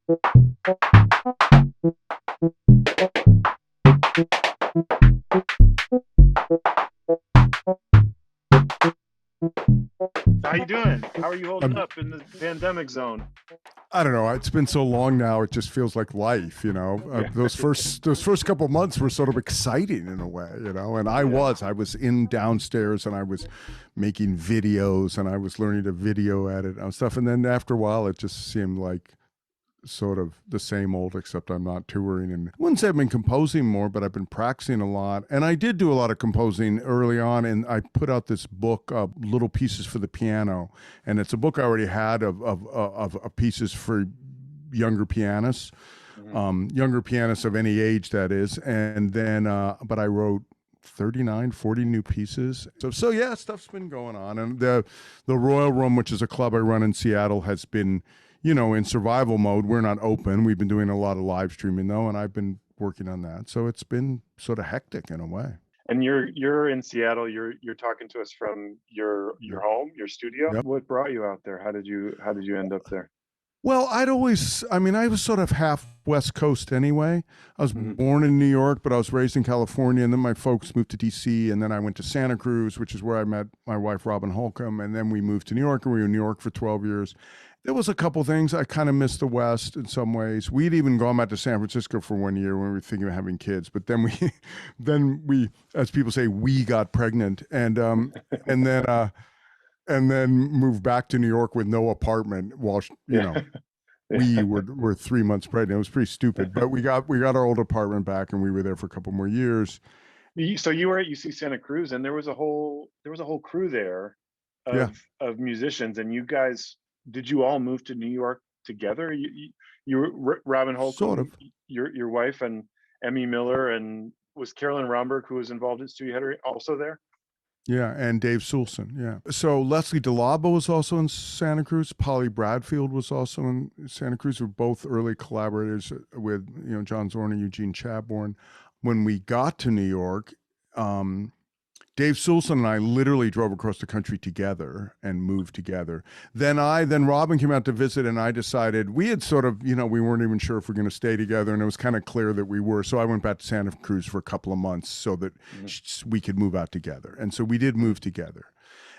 How you doing? How are you holding I'm, up in the pandemic zone? I don't know. It's been so long now. It just feels like life, you know. Yeah. Those first couple of months were sort of exciting in a way, you know. And I was in downstairs and I was making videos and I was learning to video edit and stuff. And then after a while, it just seemed like sort of the same old, except I'm not touring. And I wouldn't say I've been composing more, but I've been practicing a lot. And I did do a lot of composing early on. And I put out this book, Little Pieces for the Piano. And it's a book I already had of pieces for younger pianists, younger pianists of any age, that is. And then, but I wrote 39, 40 new pieces. So yeah, stuff's been going on. And the Royal Room, which is a club I run in Seattle, has been, you know, in survival mode. We're not open. We've been doing a lot of live streaming though, and I've been working on that. So it's been sort of hectic in a way. And you're in Seattle. You're talking to us from your home, your studio. Yep. What brought you out there? How did you end up there? Well, I was sort of half West Coast anyway. I was born in New York, but I was raised in California. And then my folks moved to DC. And then I went to Santa Cruz, which is where I met my wife, Robin Holcomb. And then we moved to New York, and we were in New York for 12 years. There was a couple things. I kind of missed the West in some ways. We'd even gone back to San Francisco for 1 year when we were thinking of having kids. But then we, as people say, we got pregnant. And and then moved back to New York with no apartment while, you know, we were 3 months pregnant. It was pretty stupid, but we got our old apartment back, and we were there for a couple more years. So you were at UC Santa Cruz, and there was a whole crew there of musicians, and you guys, did you all move to New York together? You were Robin Holcomb, Sort of. your wife, and Emmy Miller, and was Carolyn Romberg, who was involved in Studio Header, also there? Yeah, and Dave Soulson, yeah. So Leslie DeLabo was also in Santa Cruz. Polly Bradfield was also in Santa Cruz. We're both early collaborators with, you know, John Zorn and Eugene Chadbourne. When we got to New York, Dave Soulson and I literally drove across the country together and moved together. Then Robin came out to visit, and I decided, we had sort of, you know, we weren't even sure if we're going to stay together, and it was kind of clear that we were. So I went back to Santa Cruz for a couple of months so that we could move out together. And so we did move together,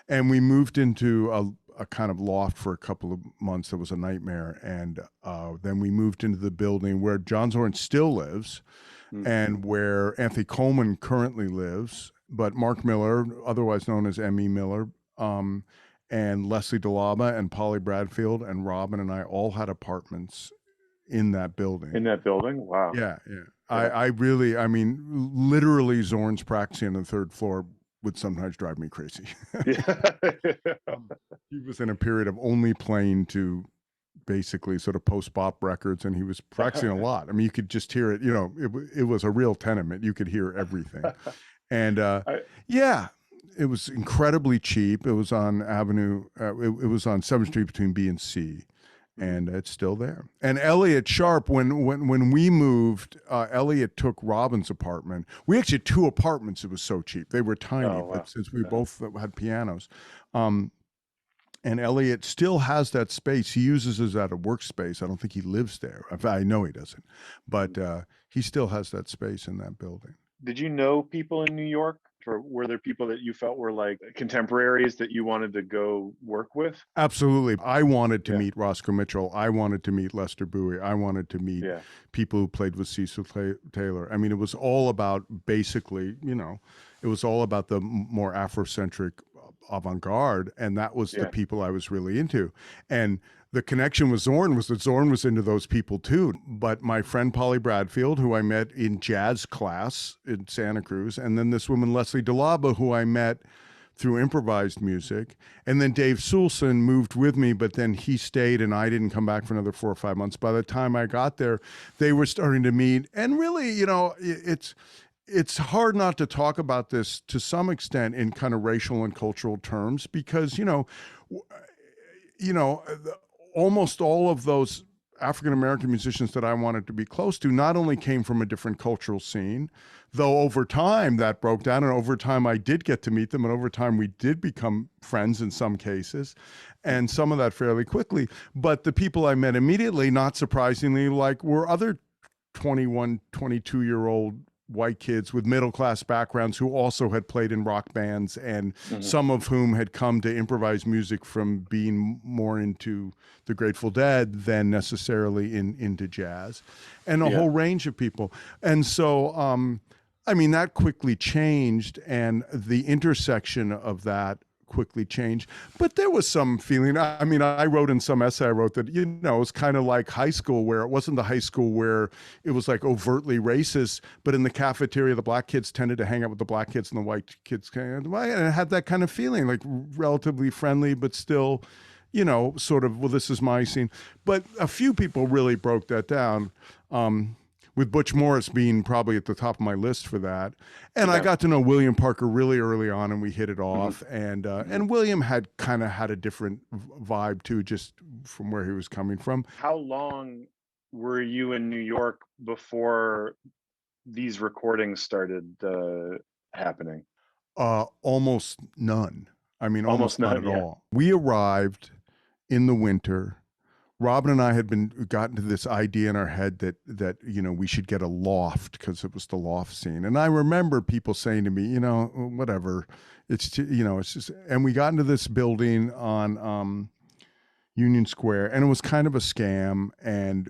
and we moved into a kind of loft for a couple of months. That was a nightmare. And then we moved into the building where John Zorn still lives and where Anthony Coleman currently lives. But Mark Miller, otherwise known as Emmy Miller, and Leslie DeLaba and Polly Bradfield and Robin and I all had apartments in that building. In that building? Wow. Yeah. I mean, literally Zorn's practicing on the third floor would sometimes drive me crazy. He was in a period of only playing to basically sort of post-bop records, and he was practicing a lot. I mean, you could just hear it, you know, it was a real tenement. You could hear everything. And yeah, it was incredibly cheap. It was on Avenue, it was on 7th Street between B and C, and it's still there. And Elliot Sharp, when we moved, Elliot took Robin's apartment. We actually had 2 apartments. It was so cheap. They were tiny, but since we both had pianos. And Elliot still has that space. He uses it as a workspace. I don't think he lives there. I know he doesn't, but he still has that space in that building. Did you know people in New York, or were there people that you felt were like contemporaries that you wanted to go work with? Absolutely. I wanted to meet Roscoe Mitchell. I wanted to meet Lester Bowie. I wanted to meet people who played with Cecil Taylor. I mean, it was all about, basically, you know, it was all about the more Afrocentric avant-garde, and that was the people I was really into. And the connection with Zorn was that Zorn was into those people too. But my friend Polly Bradfield, who I met in jazz class in Santa Cruz, and then this woman Leslie DeLaba, who I met through improvised music, and then Dave Soulson moved with me, but then he stayed and I didn't come back for another 4 or 5 months. By the time I got there, they were starting to meet, and really, you know, it's hard not to talk about this to some extent in kind of racial and cultural terms, because, you know, almost all of those African-American musicians that I wanted to be close to not only came from a different cultural scene, though over time that broke down, and over time I did get to meet them, and over time we did become friends in some cases, and some of that fairly quickly. But the people I met immediately, not surprisingly, like were other 21, 22-year-old white kids with middle-class backgrounds who also had played in rock bands, and some of whom had come to improvised music from being more into the Grateful Dead than necessarily into jazz, and a whole range of people. And so, I mean, that quickly changed, and the intersection of that quickly changed. But there was some feeling, I mean, I wrote in some essay I wrote that, you know, it was kind of like high school, where it wasn't the high school where it was like overtly racist, but in the cafeteria, the black kids tended to hang out with the black kids and the white kids and it had that kind of feeling, like relatively friendly, but still, you know, sort of, well, this is my scene. But a few people really broke that down. With Butch Morris being probably at the top of my list for that. And I got to know William Parker really early on, and we hit it off. And William had kind of had a different vibe too, just from where he was coming from. How long were you in New York before these recordings started happening? Almost none. I mean, almost none at yeah. all. We arrived in the winter. Robin and I had gotten to this idea in our head that you know, we should get a loft because it was the loft scene. And I remember people saying to me, you know, whatever, it's, you know, it's just, and we got into this building on Union Square, and it was kind of a scam, and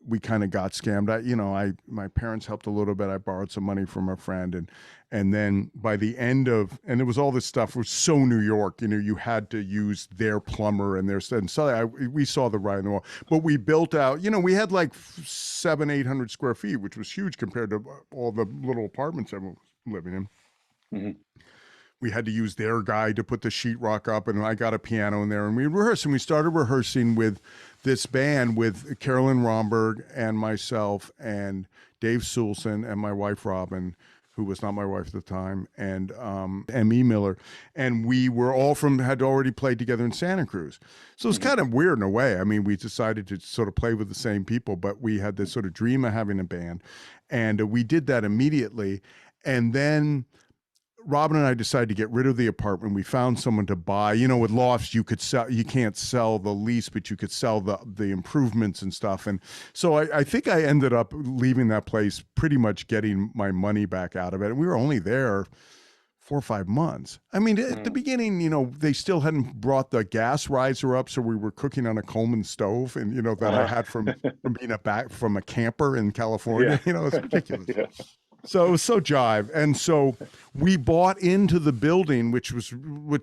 we kind of got scammed. My parents helped a little bit. I borrowed some money from a friend, and then by the end of, and it was all this stuff was so New York, you know, you had to use their plumber and so we saw the writing on the wall. But we built out, you know, we had like 700-800 square feet, which was huge compared to all the little apartments everyone was living in. We had to use their guy to put the sheetrock up, and I got a piano in there, and we rehearsed. And we started rehearsing with this band with Carolyn Romberg and myself and Dave Soulson and my wife Robin, who was not my wife at the time, and M.E. Miller. And we were all had already played together in Santa Cruz. So it's kind of weird in a way. I mean, we decided to sort of play with the same people, but we had this sort of dream of having a band. And we did that immediately. And then Robin and I decided to get rid of the apartment. We found someone to buy. You know, with lofts, you can't sell the lease, but you could sell the improvements and stuff. And so I think I ended up leaving that place pretty much getting my money back out of it. And we were only there 4 or 5 months. I mean, at the beginning, you know, they still hadn't brought the gas riser up, so we were cooking on a Coleman stove, and you know, that I had from being from a camper in California. You know, it's ridiculous. So it was so jive. And so we bought into the building, which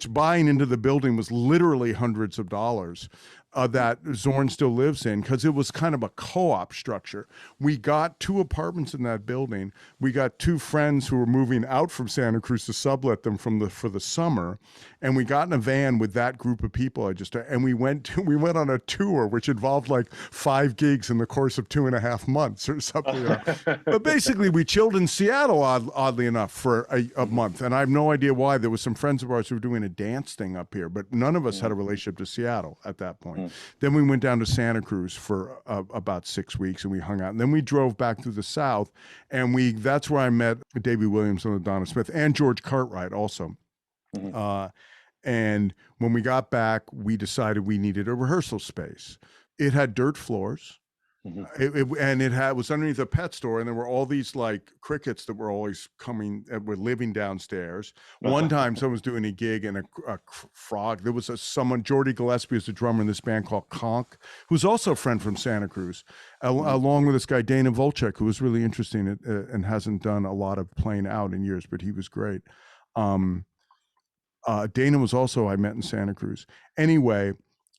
buying into the building was literally hundreds of dollars that Zorn still lives in, because it was kind of a co-op structure. We got 2 apartments in that building. We got 2 friends who were moving out from Santa Cruz to sublet them for the summer. And we got in a van with that group of people and we went on a tour, which involved like 5 gigs in the course of 2.5 months or something. You know? But basically we chilled in Seattle, oddly enough, for a month. And I have no idea why. There was some friends of ours who were doing a dance thing up here, but none of us had a relationship to Seattle at that point. Then we went down to Santa Cruz for about 6 weeks, and we hung out. And then we drove back through the South, and that's where I met Davy Williams and Donna Smith and George Cartwright also. And when we got back, we decided we needed a rehearsal space. It had dirt floors. It was underneath a pet store, and there were all these like crickets that were always coming, were living downstairs. One time someone was doing a gig, and a frog, there was Jordy Gillespie is the drummer in this band called Conk, who's also a friend from Santa Cruz, along with this guy Dana Volchek, who was really interesting and hasn't done a lot of playing out in years, but he was great. Dana was also, I met in Santa Cruz. Anyway,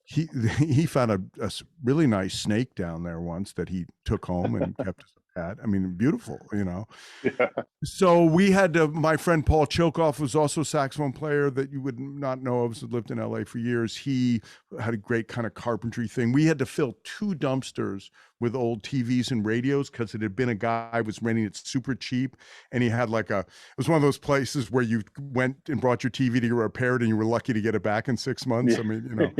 he found a really nice snake down there once that he took home and kept. had. I mean, beautiful, you know. Yeah. So we had to, my friend Paul Chilkoff was also a saxophone player that you would not know of, lived in LA for years. He had a great kind of carpentry thing. We had to fill 2 dumpsters with old TVs and radios because it had been a guy was renting it super cheap. And he had like it was one of those places where you went and brought your TV to get repaired and you were lucky to get it back in 6 months. Yeah. I mean, you know,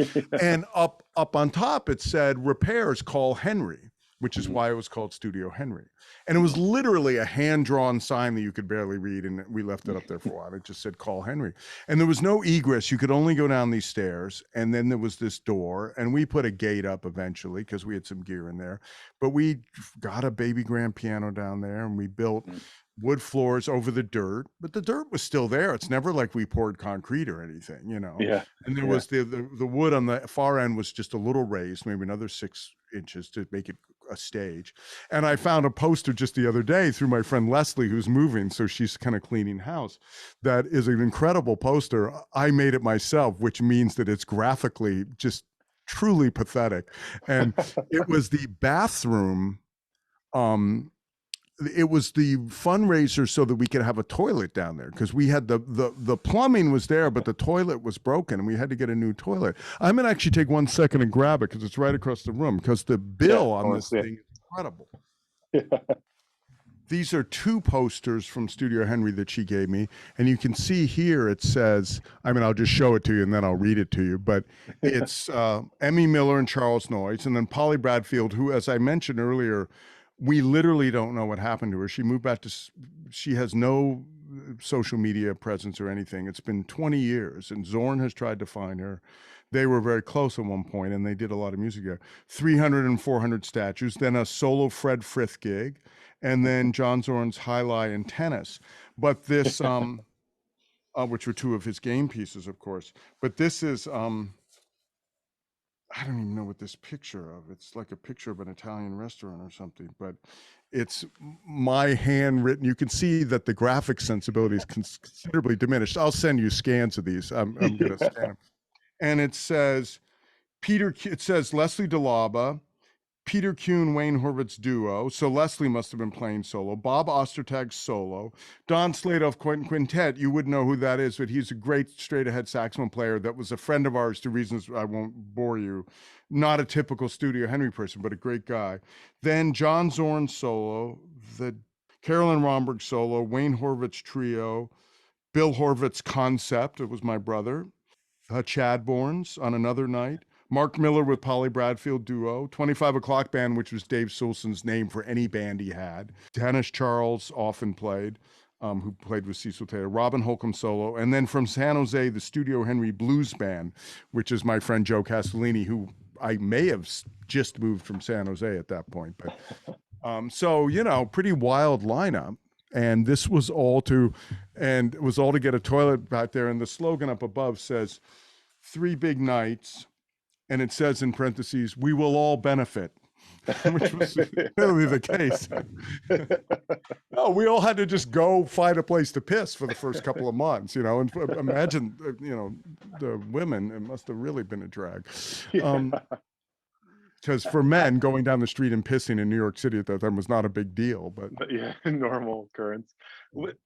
and up on top, it said repairs, call Henry, which is why it was called Studio Henry. And it was literally a hand-drawn sign that you could barely read, and we left it up there for a while. It just said, call Henry. And there was no egress. You could only go down these stairs, and then there was this door, and we put a gate up eventually because we had some gear in there. But we got a baby grand piano down there, and we built wood floors over the dirt, but the dirt was still there. It's never like we poured concrete or anything, you know. Yeah. And there was the wood on the far end was just a little raised, maybe another 6 inches to make it a stage. And I found a poster just the other day through my friend Leslie, who's moving, so she's kind of cleaning house. That is an incredible poster. I made it myself, which means that it's graphically just truly pathetic. And it was the bathroom. It was the fundraiser so that we could have a toilet down there because we had the plumbing was there, but the toilet was broken and we had to get a new toilet. I'm gonna actually take 1 second and grab it because it's right across the room because the bill on this thing is incredible. Yeah. These are 2 posters from Studio Henry that she gave me. And you can see here it says, I mean, I'll just show it to you and then I'll read it to you. But it's Emmy Miller and Charles Noyes, and then Polly Bradfield, who, as I mentioned earlier, we literally don't know what happened to her. She moved back she has no social media presence or anything. It's been 20 years, and Zorn has tried to find her. They were very close at one point, and they did a lot of music there. 300 and 400 statues, then a solo Fred Frith gig, and then John Zorn's Highlight and Tennis. But this, which were 2 of his game pieces, of course. But this is, I don't even know what this picture of. It's like a picture of an Italian restaurant or something, but it's my handwritten. You can see that the graphic sensibility is considerably diminished. I'll send you scans of these. I'm going to scan them. And it says, it says Leslie DeLaba, Peter Kuhn, Wayne Horvitz duo. So Leslie must have been playing solo. Bob Ostertag solo. Don Sladoff quintet. You wouldn't know who that is, but he's a great straight ahead saxophone player that was a friend of ours, to reasons I won't bore you. Not a typical Studio Henry person, but a great guy. Then John Zorn solo, the Carolyn Romberg solo, Wayne Horvitz trio, Bill Horvitz concept. It was my brother. Chadbournes on another night. Mark Miller with Polly Bradfield duo, 25 O'Clock Band, which was Dave Soulson's name for any band he had. Dennis Charles often played, who played with Cecil Taylor. Robin Holcomb solo. And then from San Jose, the Studio Henry Blues Band, which is my friend Joe Castellini, who I may have just moved from San Jose at that point. But so, you know, pretty wild lineup. And this was all to get a toilet back there. And the slogan up above says, 3 big nights. And it says in parentheses, we will all benefit, which was clearly the case. No, we all had to just go find a place to piss for the first couple of months, you know, and imagine, you know, the women, it must have really been a drag. Because for men, going down the street and pissing in New York City at that time was not a big deal. But yeah, normal occurrence.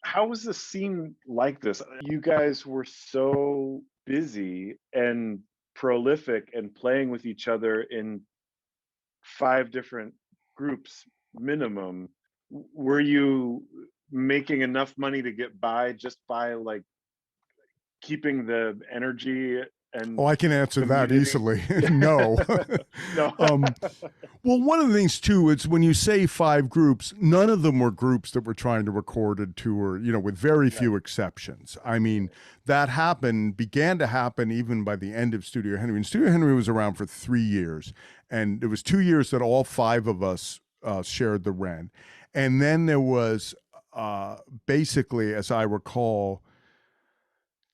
How was the scene like this? You guys were so busy and prolific and playing with each other in 5 different groups minimum. Were you making enough money to get by just by like keeping the energy? And I can answer that easily. No. No. Well, one of the things too is when you say 5 groups, none of them were groups that were trying to record a tour, you know, with very few exceptions. I mean, that began to happen even by the end of Studio Henry. And Studio Henry was around for 3 years. And it was 2 years that all 5 of us shared the rent. And then there was basically, as I recall,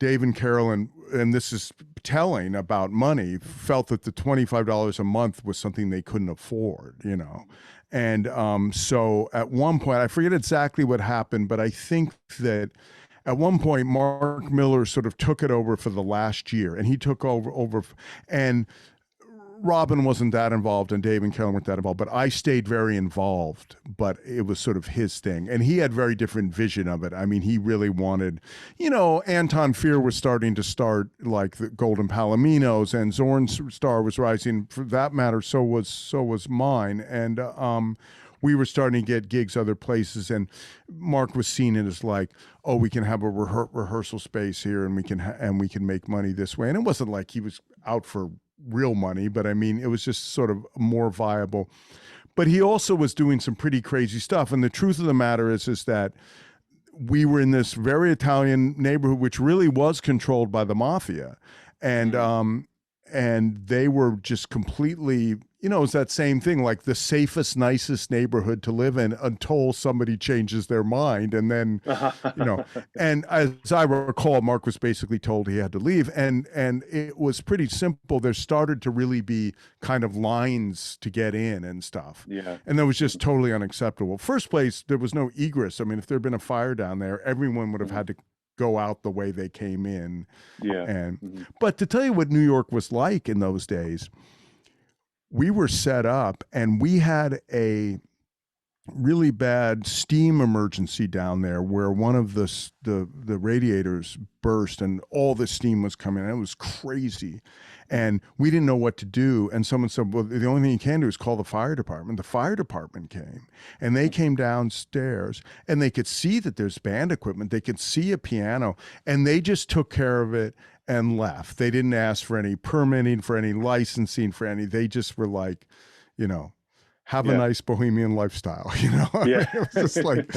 Dave and Carolyn, and this is telling about money, felt that the $25 a month was something they couldn't afford, you know. And so at one point, I forget exactly what happened, but I think that at one point, Mark Miller sort of took it over for the last year, and he took over and Robin wasn't that involved and Dave and Kelly weren't that involved, but I stayed very involved, but it was sort of his thing. And he had very different vision of it. I mean, he really wanted, Anton Fear was starting to start like the Golden Palominos, and Zorn's star was rising. For that matter, so was mine. And we were starting to get gigs other places, and Mark was seeing it as like, oh, we can have a rehearsal space here, and we can make money this way. And it wasn't like he was out for real money, but I mean, it was just sort of more viable. But he also was doing some pretty crazy stuff. And the truth of the matter is that we were in this very Italian neighborhood, which really was controlled by the mafia. And they were just completely, it's that same thing, like the safest, nicest neighborhood to live in until somebody changes their mind. And then, and as I recall, Mark was basically told he had to leave. And it was pretty simple. There started to really be kind of lines to get in and stuff. Yeah. And that was just totally unacceptable. First place, there was no egress. I mean, if there had been a fire down there, everyone would have had to go out the way they came in. Yeah. And but to tell you what New York was like in those days, we were set up and we had a really bad steam emergency down there where one of the radiators burst and all the steam was coming in. It was crazy. And we didn't know what to do. And someone said, well, the only thing you can do is call the fire department. The fire department came and they came downstairs and they could see that there's band equipment. They could see a piano and they just took care of it and left. They didn't ask for any permitting, for any licensing, for any. They just were like, have a nice bohemian lifestyle, Yeah. I mean, it was just like,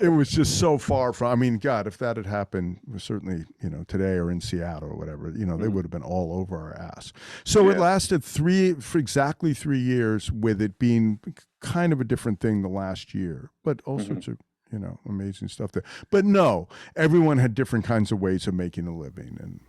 it was just so far from, I mean, God, if that had happened, certainly, today or in Seattle or whatever, they would have been all over our ass. So it lasted for exactly 3 years, with it being kind of a different thing the last year, but all sorts of, amazing stuff there. But no, everyone had different kinds of ways of making a living. And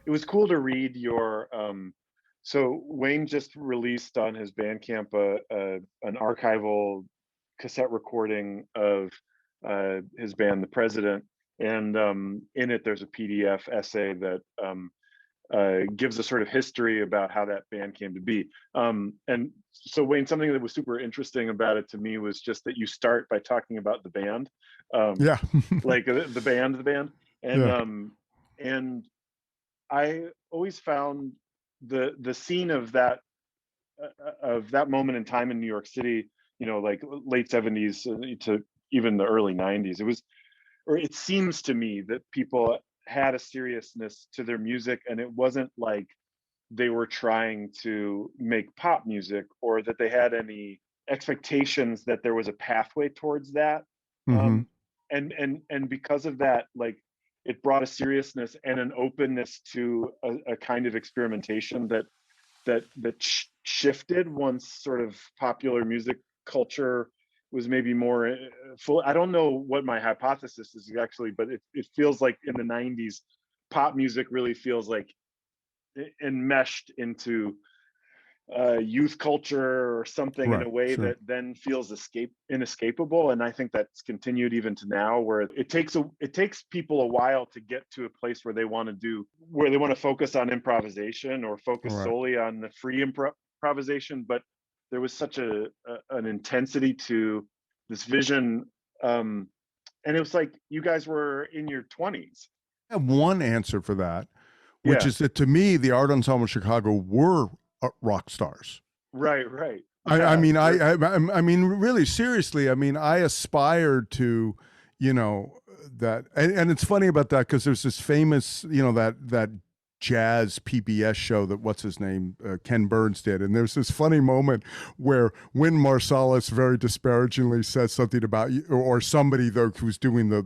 It was cool to read your so Wayne just released on his Bandcamp an archival cassette recording of his band, The President, and in it there's a PDF essay that gives a sort of history about how that band came to be. And so, Wayne, something that was super interesting about it to me was just that you start by talking about the band, Yeah. like the band, and Yeah. And I always found the scene of that moment in time in New York City, you know, like late 70s to even the early 90s. It was, or it seems to me that people had a seriousness to their music, and it wasn't like they were trying to make pop music or that they had any expectations that there was a pathway towards that. Mm-hmm. And because of that, like, it brought a seriousness and an openness to a kind of experimentation that shifted once sort of popular music culture was maybe more full. I don't know what my hypothesis is actually, but it feels like in the 90s, pop music really feels like enmeshed into youth culture or something in Right. a way Sure. that then feels inescapable. And I think that's continued even to now, where it takes people a while to get to a place where they want to focus on improvisation or focus Right. solely on the free improvisation. But there was such an intensity to this vision, and it was like you guys were in your 20s. I have one answer for that, which Yeah, is that to me, the Art Ensemble Chicago were rock stars. right. I Yeah, mean, great. I mean, really seriously, I mean, I aspired to, you know, that, and it's funny about that because there's this famous, you know, that jazz PBS show that what's his name, Ken Burns did, and there's this funny moment where Wynton Marsalis very disparagingly says something about you, or somebody though who's doing the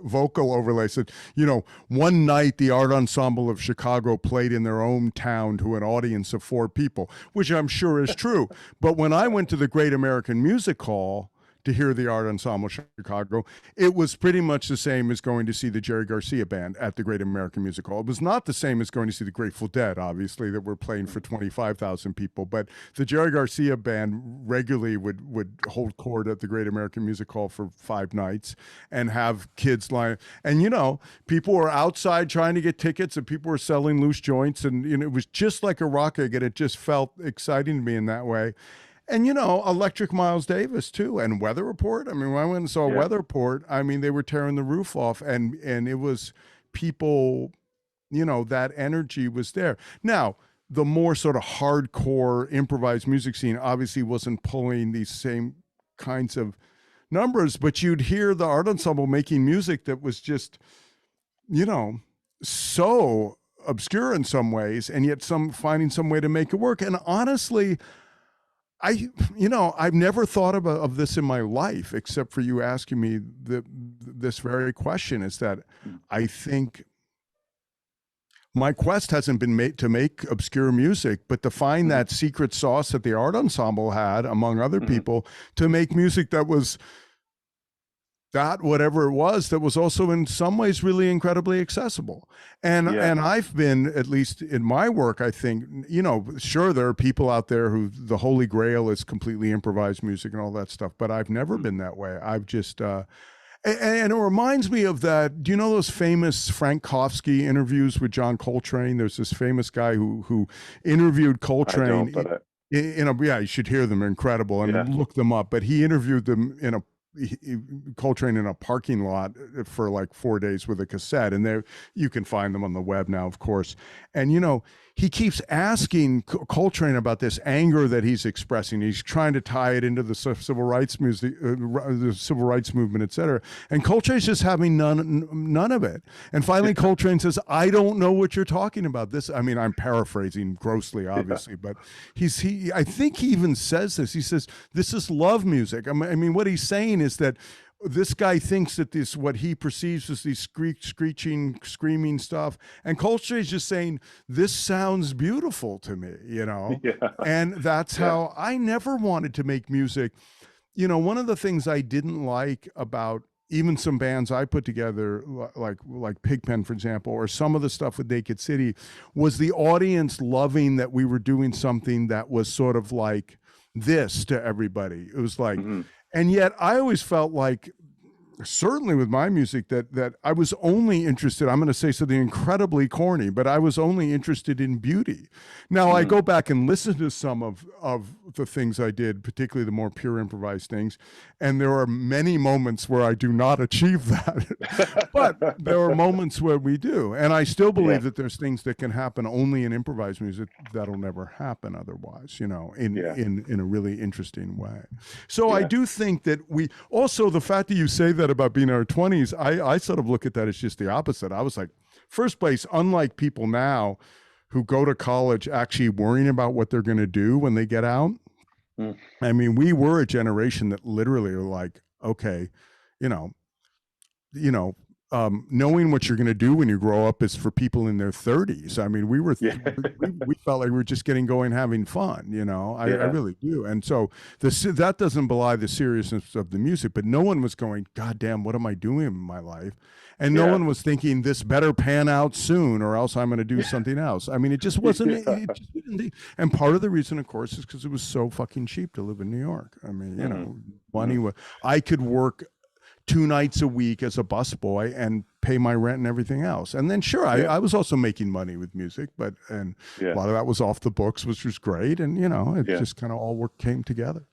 vocal overlay said, you know, one night the Art Ensemble of Chicago played in their own town to an audience of 4 people, which I'm sure is true. But when I went to the Great American Music Hall to hear the Art Ensemble Chicago, it was pretty much the same as going to see the Jerry Garcia Band at the Great American Music Hall. It was not the same as going to see the Grateful Dead, obviously, that were playing for 25,000 people, but the Jerry Garcia Band regularly would hold court at the Great American Music Hall for 5 nights and have kids line. And, you know, people were outside trying to get tickets and people were selling loose joints, and, you know, it was just like a rock gig, and it just felt exciting to me in that way. And, you know, Electric Miles Davis too, and Weather Report. I mean, when I went and saw Yeah. Weather Report, I mean, they were tearing the roof off, and it was people, you know, that energy was there. Now, the more sort of hardcore improvised music scene obviously wasn't pulling these same kinds of numbers, but you'd hear the Art Ensemble making music that was just, you know, so obscure in some ways, and yet finding some way to make it work. And honestly, you know, I've never thought of this in my life, except for you asking me this very question, is that I think my quest hasn't been made to make obscure music, but to find that secret sauce that the Art Ensemble had, among other people, to make music that was that whatever it was that was also in some ways really incredibly accessible. And Yeah. and I've been, at least in my work, I think, you know, sure, there are people out there who the holy grail is completely improvised music and all that stuff, but I've never been that way. I've just and it reminds me of that. Do you know those famous Frank Kofsky interviews with John Coltrane? There's this famous guy who interviewed Coltrane. I don't, but Yeah, you should hear them. They're incredible. And yeah. look them up. But he interviewed them in Coltrane in a parking lot for like 4 days with a cassette, and you can find them on the web now, of course. And, you know, he keeps asking Coltrane about this anger that he's expressing. He's trying to tie it into the civil rights music, the civil rights movement, et cetera. And Coltrane's just having none of it. And finally, Coltrane says, "I don't know what you're talking about." This, I mean, I'm paraphrasing grossly, obviously, but I think he even says this. He says, "This is love music." I mean, what he's saying is that this guy thinks that this, what he perceives as these screeching, screaming stuff, and Coltrane's just saying, "This sounds beautiful to me," you know? Yeah. And that's how I never wanted to make music. You know, one of the things I didn't like about even some bands I put together, like Pigpen, for example, or some of the stuff with Naked City, was the audience loving that we were doing something that was sort of like this to everybody. It was like, Mhm. and yet I always felt like, certainly with my music, that I was only interested, I'm going to say something incredibly corny, but I was only interested in beauty. Now I go back and listen to some of the things I did, particularly the more pure improvised things, and there are many moments where I do not achieve that. But there are moments where we do, and I still believe that there's things that can happen only in improvised music that'll never happen otherwise, in a really interesting way. So I do think that we also, the fact that you say that about being in our 20s, I sort of look at that as just the opposite. I was like, first place, unlike people now who go to college actually worrying about what they're going to do when they get out. I mean, we were a generation that literally were like, okay, knowing what you're going to do when you grow up is for people in their 30s. I mean, we felt like we were just getting going, having fun, I really do. And so that doesn't belie the seriousness of the music, but no one was going, God damn, what am I doing in my life? And no one was thinking this better pan out soon or else I'm going to do something else. I mean, it just wasn't, and part of the reason, of course, is because it was so fucking cheap to live in New York. I mean, money was, I could work 2 nights a week as a busboy and pay my rent and everything else. And then I was also making money with music, but a lot of that was off the books, which was great. And, it just kind of all came together.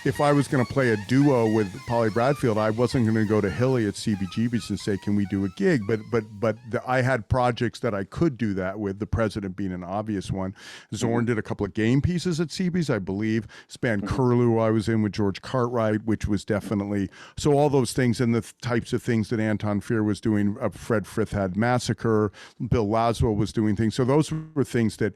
if I was going to play a duo with Polly Bradfield, I wasn't going to go to Hilly at CBGB's and say, can we do a gig? But I had projects that I could do that with, The President being an obvious one. Zorn did a couple of game pieces at CB's, I believe. Span Curlew I was in with George Cartwright, which was definitely, so all those things and the types of things that Anton Fear was doing. Fred Frith had Massacre, Bill Laswell was doing things. So those were things that,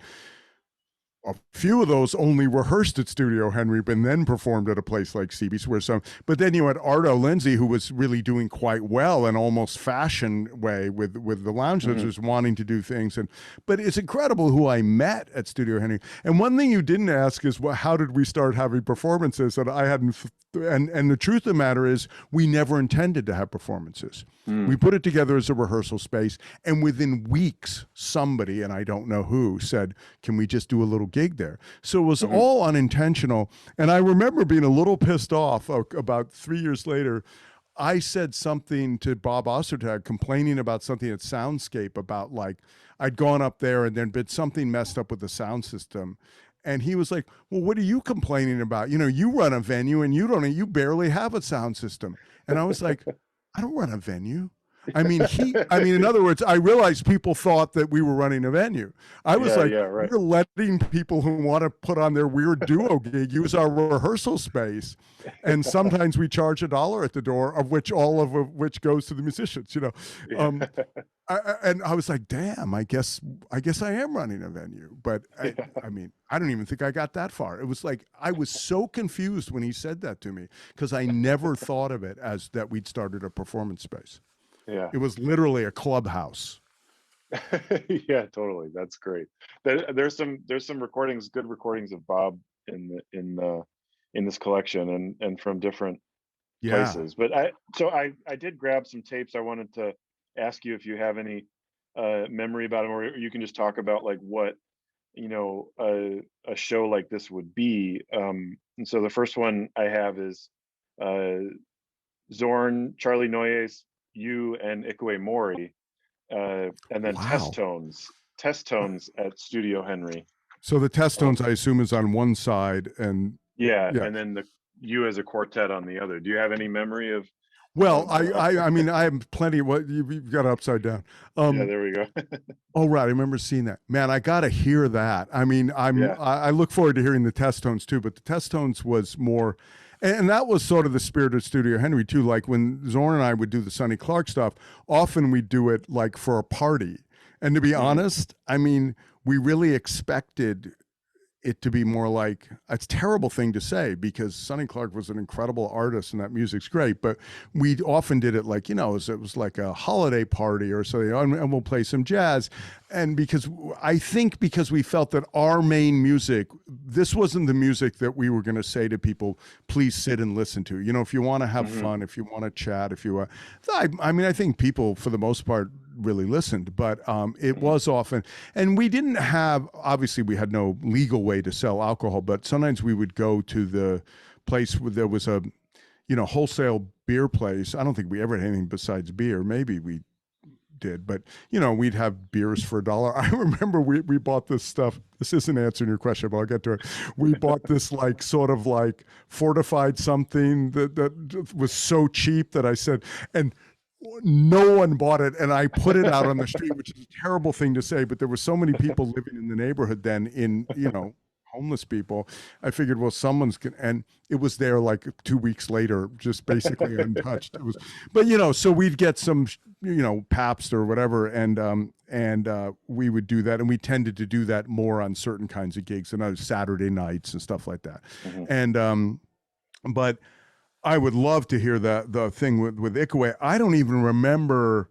a few of those only rehearsed at Studio Henry, but then performed at a place like CB's where some, but then you had Ardo Lindsay, who was really doing quite well in almost fashion way with the lounge dancers wanting to do things. But it's incredible who I met at Studio Henry. And one thing you didn't ask is, well, how did we start having performances? And I hadn't, and the truth of the matter is we never intended to have performances. We put it together as a rehearsal space, and within weeks, somebody, and I don't know who, said, can we just do a little gig there? So it was all unintentional. And I remember being a little pissed off about 3 years later. I said something to Bob Ostertag complaining about something at Soundscape about, like, I'd gone up there and there'd been something messed up with the sound system. And he was like, well, what are you complaining about? You know, you run a venue and you barely have a sound system. And I was like, I don't run a venue. I mean, in other words, I realized people thought that we were running a venue. I was right. We're letting people who want to put on their weird duo gig use our rehearsal space. And sometimes we charge $1 at the door, of which all of which goes to the musicians, you know. And I was like, damn, I guess I am running a venue. But I mean, I don't even think I got that far. It was like, I was so confused when he said that to me, because I never thought of it as that we'd started a performance space. Yeah, it was literally a clubhouse. Yeah, totally. That's great. There's some recordings, good recordings of Bob in this collection and from different places. But I did grab some tapes. I wanted to ask you if you have any memory about them, or you can just talk about like what, you know, a show like this would be. And so the first one I have is Zorn, Charlie Noyes, you and Ikue Mori, and then test tones at Studio Henry. So the test tones, I assume, is on one side, and and then you as a quartet on the other. Do you have any memory of? Well, I mean, I have plenty. What you've got upside down. Yeah, there we go. Oh, right. I remember seeing that. Man, I got to hear that. I mean, I look forward to hearing the test tones too, but the test tones was more. And that was sort of the spirit of Studio Henry too. Like when Zorn and I would do the Sonny Clark stuff, often we'd do it like for a party. And to be honest, I mean, we really expected it to be more like, it's a terrible thing to say because Sonny Clark was an incredible artist and that music's great, but we often did it like, you know, it was like a holiday party or something, and we'll play some jazz. And because we felt that our main music, this wasn't the music that we were going to say to people, please sit and listen to. You know, if you want to have fun, if you want to chat, if you I mean, I think people for the most part really listened, but it was often, and we didn't have, obviously we had no legal way to sell alcohol, but sometimes we would go to the place where there was a, you know, wholesale beer place. I don't think we ever had anything besides beer. Maybe we did, but you know, we'd have beers for $1. I remember we bought this stuff. This isn't answering your question, but I'll get to it. We bought this like sort of like fortified something that was so cheap that I said, and no one bought it, and I put it out on the street, which is a terrible thing to say, but there were so many people living in the neighborhood then, in, you know, homeless people. I figured, well, someone's gonna, and it was there like 2 weeks later, just basically untouched. It was, but you know, so we'd get some, you know, Pabst or whatever, and we would do that, and we tended to do that more on certain kinds of gigs and other Saturday nights and stuff like that. And but I would love to hear the thing with Ikue. I don't even remember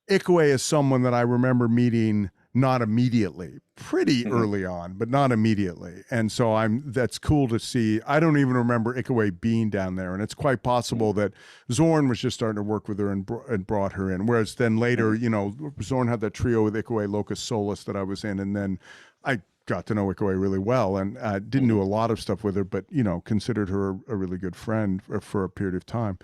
Ikue as someone that I remember meeting not immediately, pretty early on, but not immediately. And so that's cool to see. I don't even remember Ikue being down there. And it's quite possible that Zorn was just starting to work with her and brought her in. Whereas then later, you know, Zorn had that trio with Ikue Locus Solus that I was in. And then I got to know Ikue really well, and didn't do a lot of stuff with her, but, you know, considered her a really good friend for a period of time.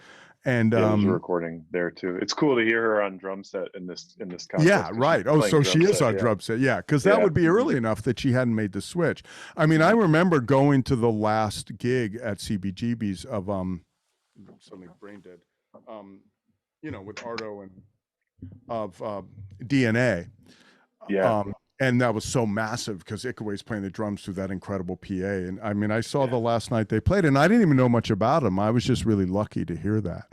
And yeah, there's a recording there too. It's cool to hear her on drum set in this contest. Yeah, right. Oh, so she is on drum set. Yeah, because that would be early enough that she hadn't made the switch. I mean, I remember going to the last gig at CBGB's of suddenly brain dead. You know, with Ardo and of DNA. Yeah. And that was so massive because Ikue's playing the drums through that incredible PA. And I mean, I saw the last night they played, and I didn't even know much about him. I was just really lucky to hear that.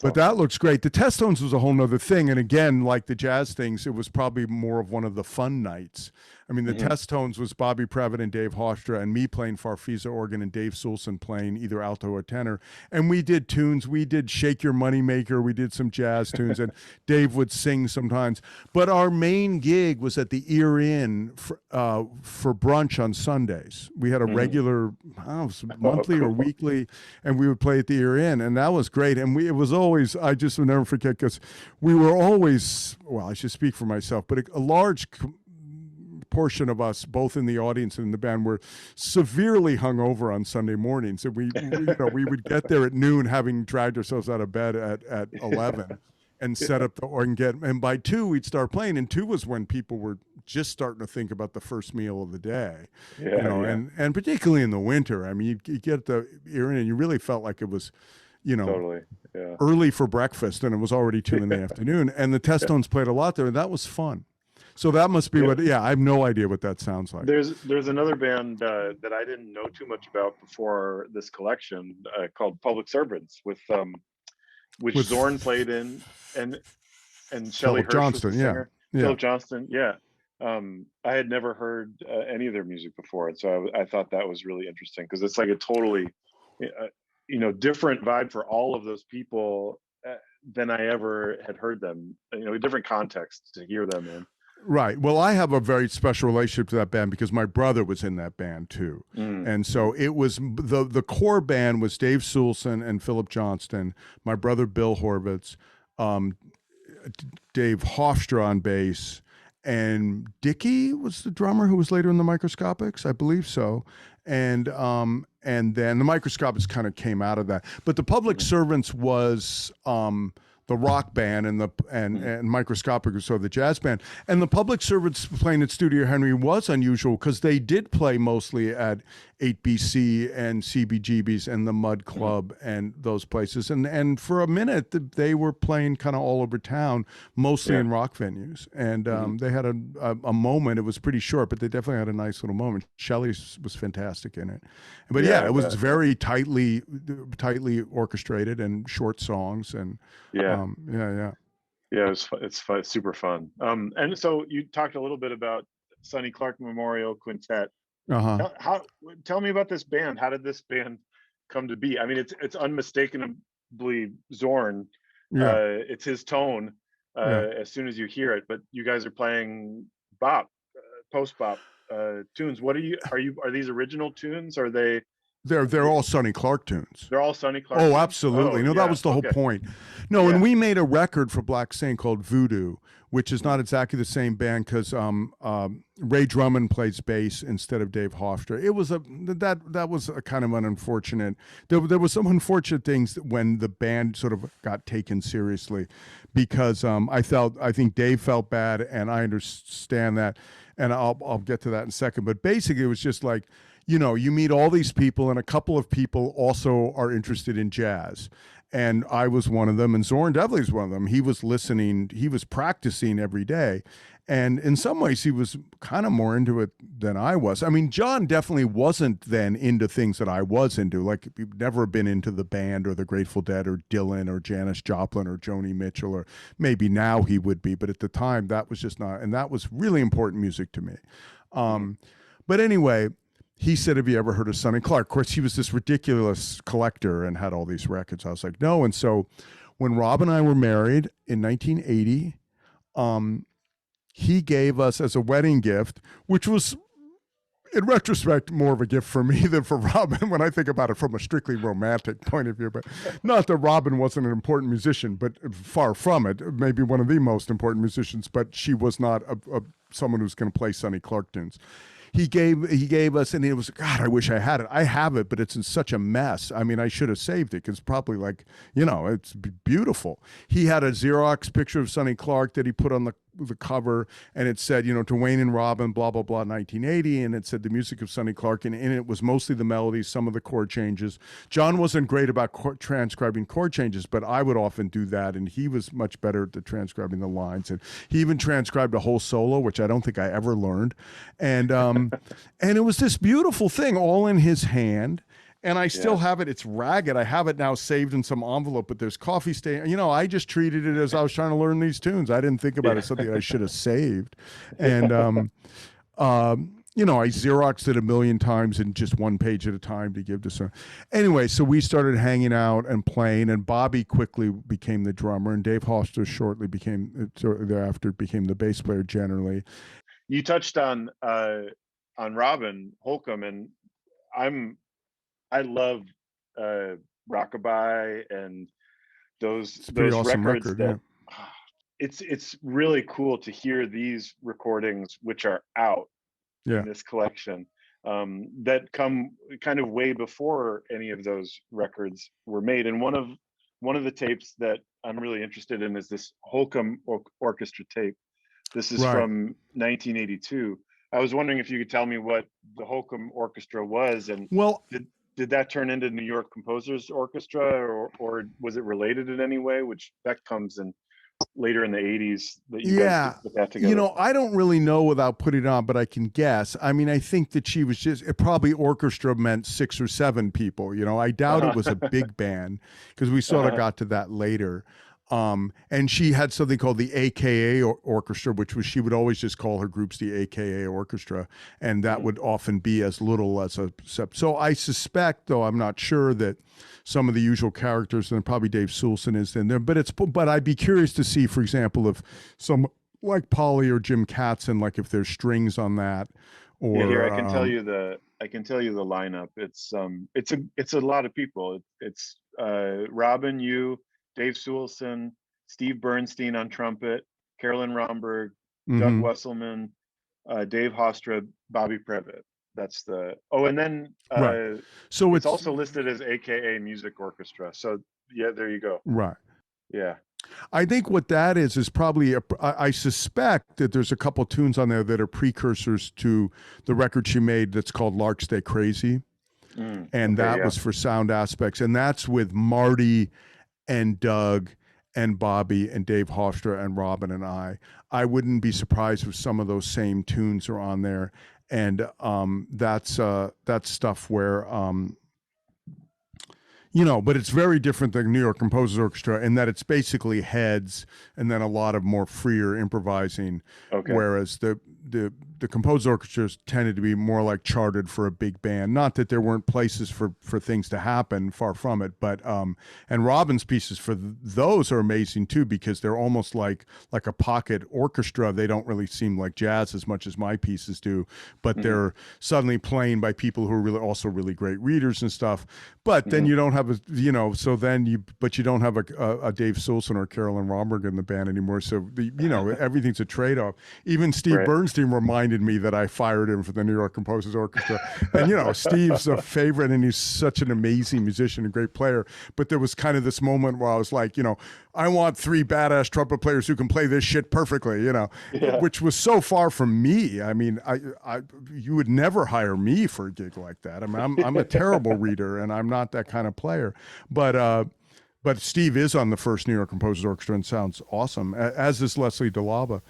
But that looks great. The Test Tones was a whole nother thing. And again, like the jazz things, it was probably more of one of the fun nights. I mean, the Test Tones was Bobby Previtt and Dave Hofstra and me playing Farfisa organ and Dave Soulson playing either alto or tenor. And we did tunes. We did Shake Your Moneymaker. We did some jazz tunes, and Dave would sing sometimes. But our main gig was at the Ear Inn for brunch on Sundays. We had a regular, monthly or weekly, and we would play at the Ear Inn, and that was great. And it was always, I just will never forget, because we were always, well, I should speak for myself, but a large portion of us, both in the audience and in the band, were severely hungover on Sunday mornings. And we would get there at noon, having dragged ourselves out of bed at 11 and set up the organ, and by 2 we'd start playing. And 2 was when people were just starting to think about the first meal of the day, and particularly in the winter. I mean, you get the Ear Inn and you really felt like it was, totally, early for breakfast, and it was already 2 in the afternoon. And the Test Tones played a lot there, and that was fun. So that must be what. Yeah, I have no idea what that sounds like. There's another band that I didn't know too much about before this collection called Public Servants, with which Zorn played in, and Shelley Hirsch Johnston, was the singer. Philip Johnston, I had never heard any of their music before, and so I thought that was really interesting, because it's like a totally different vibe for all of those people than I ever had heard them. A different context to hear them in. Right. Well, I have a very special relationship to that band because my brother was in that band too. And so it was the core band was Dave Soulson and Philip Johnston, my brother Bill Horvitz, Dave Hofstra on bass, and Dickie was the drummer who was later in the Microscopics, I believe so. And then the Microscopics kind of came out of that. But the Public Servants was the rock band, and Microscopic was sort of the jazz band. And the Public Servants playing at Studio Henry was unusual because they did play mostly at 8BC and CBGB's and the Mud Club and those places. And for a minute, they were playing kind of all over town, mostly in rock venues. And they had a moment. It was pretty short, but they definitely had a nice little moment. Shelley was fantastic in it. But it was very tightly orchestrated and short songs. And it's fun, super fun. And so you talked a little bit about Sonny Clark Memorial Quintet. Tell me about this band. How did this band come to be? I mean, it's unmistakably Zorn. It's his tone as soon as you hear it. But you guys are playing bop, post bop tunes. What are these original tunes? Or are they? They're all Sonny Clark tunes. They're all Sonny Clark. Oh, absolutely. That was the whole point. No, and we made a record for Black Saint called Voodoo, which is not exactly the same band because Ray Drummond plays bass instead of Dave Hofstra. It was that was a kind of an unfortunate. There was some unfortunate things when the band sort of got taken seriously, because I think Dave felt bad, and I understand that, and I'll get to that in a second. But basically, it was just like, you meet all these people, and a couple of people also are interested in jazz. And I was one of them, and Zorn definitely was one of them. He was listening, he was practicing every day. And in some ways, he was kind of more into it than I was. I mean, John definitely wasn't then into things that I was into. Like, he'd never been into the band or the Grateful Dead or Dylan or Janis Joplin or Joni Mitchell, or maybe now he would be. But at the time, that was just not, and that was really important music to me. But anyway, he said, have you ever heard of Sonny Clark? Of course, he was this ridiculous collector and had all these records. I was like, no. And so when Rob and I were married in 1980, he gave us as a wedding gift, which was, in retrospect, more of a gift for me than for Robin when I think about it from a strictly romantic point of view. But not that Robin wasn't an important musician, but far from it. Maybe one of the most important musicians, but she was not someone who's going to play Sonny Clark tunes. he gave us, and it was, God, I wish I had it. I have it, but it's in such a mess. I mean, I should have saved it because probably like, it's beautiful. He had a Xerox picture of Sonny Clark that he put on the cover, and it said, to Wayne and Robin, blah, blah, blah, 1980. And it said the music of Sonny Clark. And in it was mostly the melodies, some of the chord changes. John wasn't great about transcribing chord changes, but I would often do that. And he was much better at transcribing the lines. And he even transcribed a whole solo, which I don't think I ever learned. And, and it was this beautiful thing all in his hand. And I still have it. It's ragged. I have it now saved in some envelope, but there's coffee stain. I just treated it as I was trying to learn these tunes. I didn't think about it as something I should have saved. And, I Xeroxed it a million times in just one page at a time to give to someone. Anyway, so we started hanging out and playing, and Bobby quickly became the drummer, and Dave Hoster shortly thereafter became the bass player generally. You touched on Robin Holcomb, and I love Rockabye and those awesome records record, it's really cool to hear these recordings, which are out in this collection, that come kind of way before any of those records were made. And one of the tapes that I'm really interested in is this Holcomb orchestra tape. This is from 1982. I was wondering if you could tell me what the Holcomb Orchestra was, and did that turn into New York Composers Orchestra, or was it related in any way? Which that comes in later in the 80s that you guys put that together. I don't really know without putting it on, but I can guess. I mean, I think that she was probably orchestra meant 6 or 7 people. I doubt it was a big band, because we sort of got to that later. And she had something called the AKA Orchestra, which was, she would always just call her groups the AKA Orchestra, and that would often be as little as a sep. So I suspect, though I'm not sure, that some of the usual characters, and probably Dave Soulson is in there, but I'd be curious to see, for example, if some like Polly or Jim Katzen, like if there's strings on that, or here I can tell you the lineup. It's a lot of people. It's Robin, you, Dave Soulson, Steve Bernstein on trumpet, Carolyn Romberg, Doug Wesselman, Dave Hostra, Bobby Previtt. That's and then so it's also listed as AKA Music Orchestra. So there you go. Right. Yeah. I think what that is probably I suspect that there's a couple tunes on there that are precursors to the record she made that's called Lark Stay Crazy. And that was for sound aspects. And that's with Marty and Doug and Bobby and Dave Hofstra and Robin and I. I wouldn't be surprised if some of those same tunes are on there. And that's stuff where, but it's very different than New York Composers Orchestra in that it's basically heads and then a lot of more freer improvising. Okay. Whereas the composers orchestras tended to be more like charted for a big band. Not that there weren't places for things to happen, far from it, but and Robin's pieces for those are amazing too, because they're almost like a pocket orchestra. They don't really seem like jazz as much as my pieces do, but they're suddenly playing by people who are really also really great readers and stuff. But then you don't have you don't have a Dave Soulson or Carolyn Romberg in the band anymore. So everything's a trade-off. Even Steve Bernstein reminded me that I fired him for the New York Composers Orchestra. And Steve's a favorite, and he's such an amazing musician and great player. But there was kind of this moment where I was like, I want 3 badass trumpet players who can play this shit perfectly, which was so far from me. I mean, you would never hire me for a gig like that. I mean, I'm a terrible reader, and I'm not that kind of player. But Steve is on the first New York Composers Orchestra and sounds awesome, as is Leslie DeLava.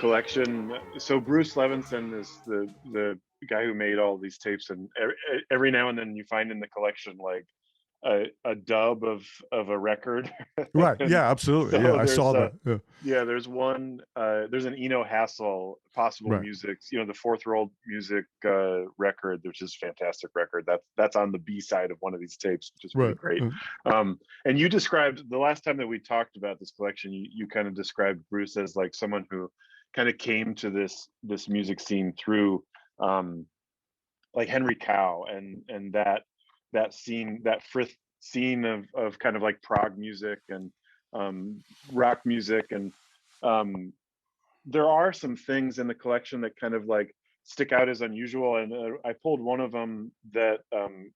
collection. So Bruce Levinson is the guy who made all these tapes, and every now and then you find in the collection like a dub of a record. Right. Yeah, absolutely. So Yeah, I saw that. Yeah. Yeah, there's one. There's an Eno Hassel Possible Right. Music. The Fourth World Music record, which is a fantastic record. That's on the B side of one of these tapes, which is really great. And you described the last time that we talked about this collection. You kind of described Bruce as like someone who kind of came to this music scene through like Henry Cow and that scene, that Frith scene of kind of like prog music and rock music. And there are some things in the collection that kind of like stick out as unusual. And I pulled one of them that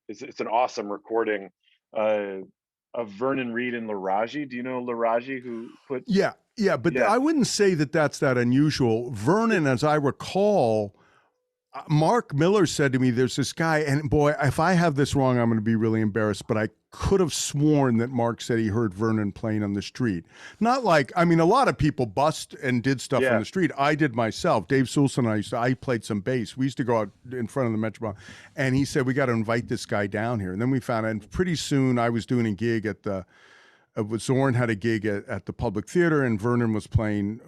it's an awesome recording of Vernon Reid and Laraaji. Do you know Laraaji, who put? Yeah, but I wouldn't say that that's that unusual. Vernon, as I recall, Mark Miller said to me, there's this guy, and boy, if I have this wrong, I'm going to be really embarrassed, but I could have sworn that Mark said he heard Vernon playing on the street. Not like, I mean, a lot of people bust and did stuff on the street. I did myself. Dave Soulson and I played some bass. We used to go out in front of the Metropolitan, and he said, we got to invite this guy down here. And then we found out, and pretty soon I was doing a gig at the, Zorn had a gig at the Public Theater, and Vernon was playing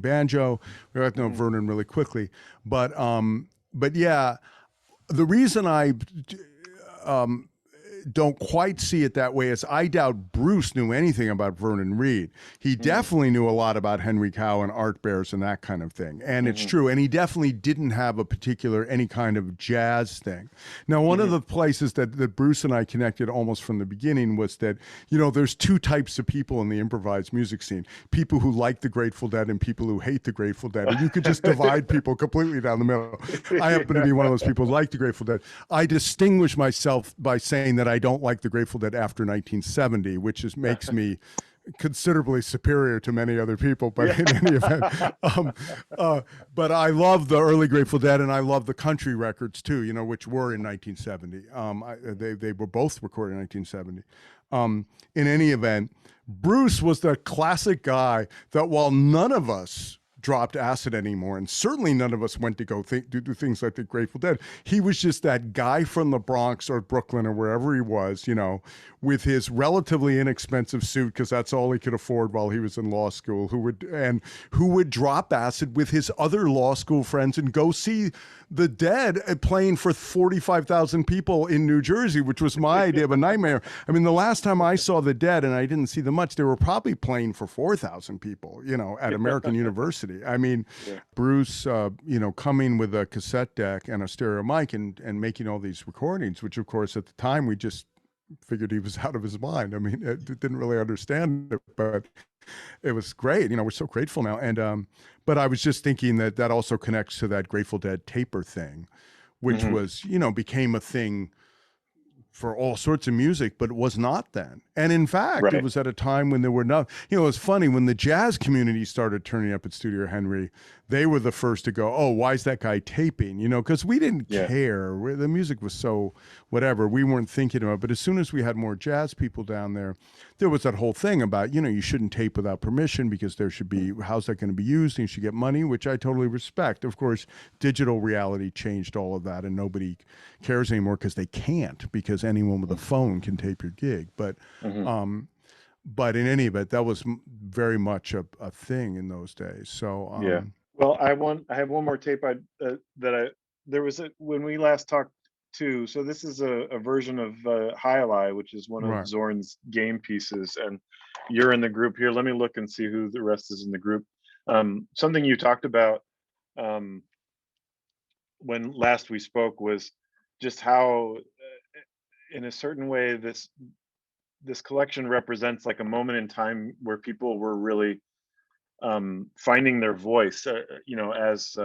banjo. We got to know Vernon really quickly, but yeah, the reason I don't quite see it that way is I doubt Bruce knew anything about Vernon Reid. He definitely knew a lot about Henry Cow and Art Bears and that kind of thing. And it's true. And he definitely didn't have a particular, any kind of jazz thing. Now, one of the places that Bruce and I connected almost from the beginning was that, there's two types of people in the improvised music scene. People who like the Grateful Dead and people who hate the Grateful Dead. And you could just divide people completely down the middle. I happen to be one of those people who like the Grateful Dead. I distinguish myself by saying that I don't like the Grateful Dead after 1970, which makes me considerably superior to many other people. But in any event, but I love the early Grateful Dead, and I love the country records too, which were in 1970. They were both recorded in 1970. In any event, Bruce was the classic guy that while none of us dropped acid anymore, and certainly none of us went to go do things like the Grateful Dead, he was just that guy from the Bronx or Brooklyn or wherever he was, with his relatively inexpensive suit, because that's all he could afford while he was in law school, who would drop acid with his other law school friends and go see the Dead playing for 45,000 people in New Jersey, which was my idea of a nightmare. I mean, the last time I saw the Dead, and I didn't see them much, they were probably playing for 4,000 people, at American University. I mean, Bruce, coming with a cassette deck and a stereo mic and making all these recordings, which of course at the time we just figured he was out of his mind. I mean, it didn't really understand it, but it was great. We're so grateful now. And, but I was just thinking that also connects to that Grateful Dead taper thing, which was, became a thing for all sorts of music, but it was not then. And in fact, it was at a time when there were no, it was funny when the jazz community started turning up at Studio Henry, they were the first to go, oh, why is that guy taping? Because we didn't care. The music was so whatever. We weren't thinking about it. But as soon as we had more jazz people down there, there was that whole thing about, you shouldn't tape without permission because there should be, how's that going to be used? And you should get money, which I totally respect. Of course, digital reality changed all of that, and nobody cares anymore because they can't, because anyone with a phone can tape your gig. But but in any event, that was very much a thing in those days. So well, I have one more tape there was when we last talked too. So this is a version of Highlight, which is one of Zorn's game pieces, and you're in the group here. Let me look and see who the rest is in the group. Something you talked about when last we spoke was just how in a certain way this collection represents like a moment in time where people were really finding their voice, as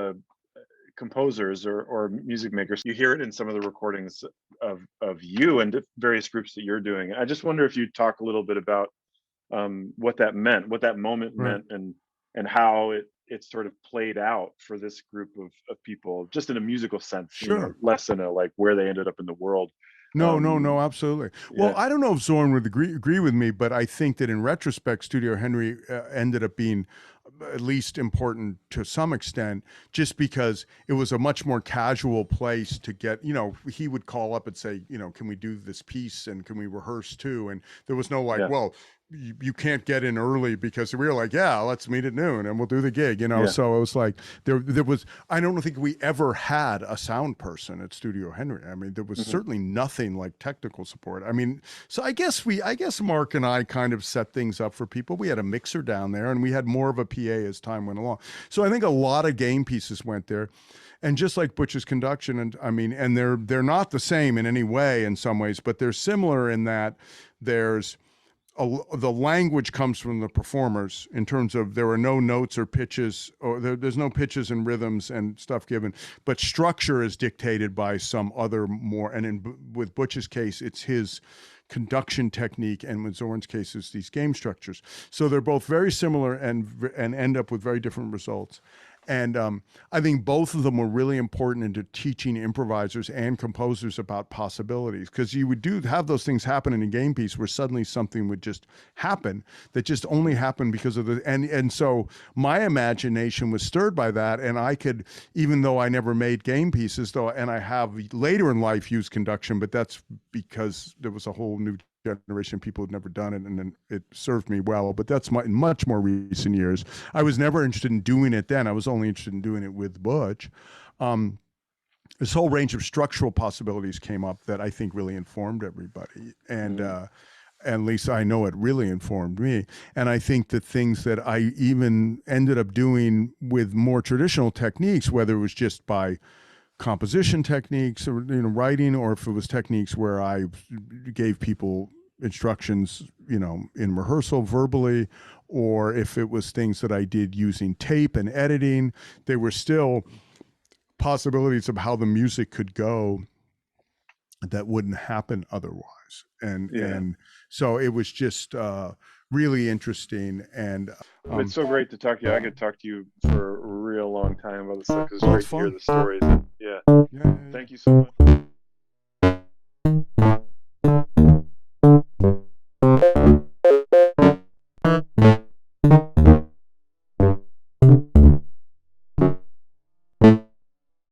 composers or music makers. You hear it in some of the recordings of you and various groups that you're doing. I just wonder if you'd talk a little bit about what that meant, what that moment meant, and how it sort of played out for this group of people, just in a musical sense, less in a like where they ended up in the world. No, absolutely. Well, I don't know if Zorn would agree with me, but I think that in retrospect, Studio Henry ended up being at least important to some extent, just because it was a much more casual place to get, you know, he would call up and say, you know, can we do this piece and can we rehearse too? And there was no like, well, you can't get in early, because we were like, yeah, let's meet at noon and we'll do the gig, you know? So it was like, there was, I don't think we ever had a sound person at Studio Henry. I mean, there was certainly nothing like technical support. I mean, so I guess Mark and I kind of set things up for people. We had a mixer down there and we had more of a PA as time went along. So I think a lot of game pieces went there. And just like Butch's conduction, and I mean, and they're not the same in any way in some ways, but they're similar in that there's, the language comes from the performers in terms of there are no notes or pitches, or there's no pitches and rhythms and stuff given, but structure is dictated by some other more. And with Butch's case, it's his conduction technique, and with Zorn's case, it's these game structures. So they're both very similar and end up with very different results. And I think both of them were really important into teaching improvisers and composers about possibilities, because you would have those things happen in a game piece where suddenly something would just happen that just only happened because of and so my imagination was stirred by that. And I could, even though I never made game pieces, and I have later in life used conduction, but that's because there was a whole new generation of people who'd never done it, and then it served me well. But that's in much more recent years. I was never interested in doing it then. I was only interested in doing it with Butch. This whole range of structural possibilities came up that I think really informed everybody. And at least I know it really informed me. And I think the things that I even ended up doing with more traditional techniques, whether it was just by composition techniques or, you know, writing, or if it was techniques where I gave people instructions, you know, in rehearsal verbally, or if it was things that I did using tape and editing, they were still possibilities of how the music could go that wouldn't happen otherwise. And so it was just really interesting. And it's so great to talk to you. I could talk to you for a real long time about this stuff, because it's great to hear the stories. Thank you so much.